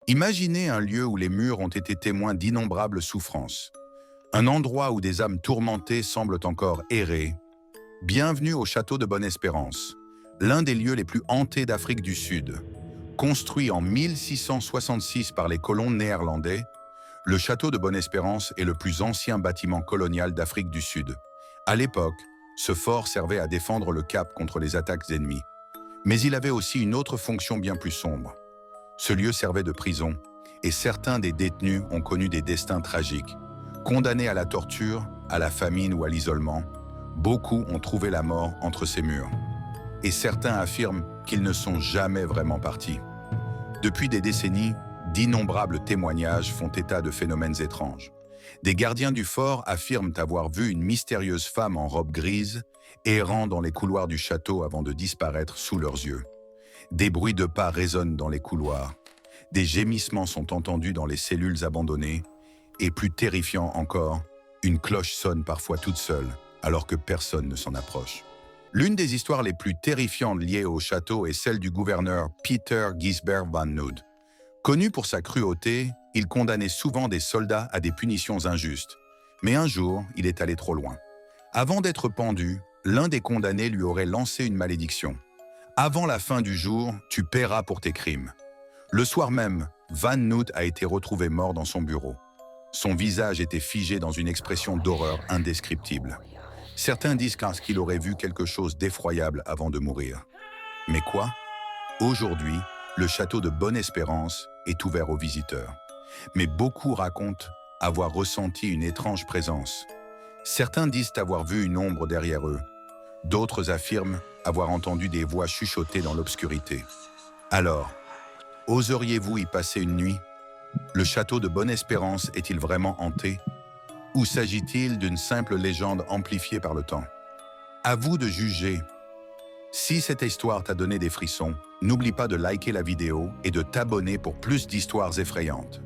Imaginez un lieu où les murs ont été témoins d'innombrables souffrances. Un endroit où des âmes tourmentées semblent encore errer. Bienvenue au château de Bonne-Espérance, l'un des lieux les plus hantés d'Afrique du Sud. Construit en 1666 par les colons néerlandais, le château de Bonne-Espérance est le plus ancien bâtiment colonial d'Afrique du Sud. À l'époque, ce fort servait à défendre le Cap contre les attaques ennemies. Mais il avait aussi une autre fonction bien plus sombre. Ce lieu servait de prison, et certains des détenus ont connu des destins tragiques. Condamnés à la torture, à la famine ou à l'isolement, beaucoup ont trouvé la mort entre ces murs. Et certains affirment qu'ils ne sont jamais vraiment partis. Depuis des décennies, d'innombrables témoignages font état de phénomènes étranges. Des gardiens du fort affirment avoir vu une mystérieuse femme en robe grise errant dans les couloirs du château avant de disparaître sous leurs yeux. Des bruits de pas résonnent dans les couloirs. Des gémissements sont entendus dans les cellules abandonnées. Et plus terrifiant encore, une cloche sonne parfois toute seule, alors que personne ne s'en approche. L'une des histoires les plus terrifiantes liées au château est celle du gouverneur Peter Gisbert van Nood. Connu pour sa cruauté, il condamnait souvent des soldats à des punitions injustes. Mais un jour, il est allé trop loin. Avant d'être pendu, l'un des condamnés lui aurait lancé une malédiction. « Avant la fin du jour, tu paieras pour tes crimes. » Le soir même, Van Nood a été retrouvé mort dans son bureau. Son visage était figé dans une expression d'horreur indescriptible. Certains disent qu'il aurait vu quelque chose d'effroyable avant de mourir. Mais quoi? Aujourd'hui, le château de Bonne-Espérance est ouvert aux visiteurs. Mais beaucoup racontent avoir ressenti une étrange présence. Certains disent avoir vu une ombre derrière eux. D'autres affirment avoir entendu des voix chuchoter dans l'obscurité. Alors, oseriez-vous y passer une nuit? Le château de Bonne-Espérance est-il vraiment hanté? Ou s'agit-il d'une simple légende amplifiée par le temps? À vous de juger. Si cette histoire t'a donné des frissons, n'oublie pas de liker la vidéo et de t'abonner pour plus d'histoires effrayantes.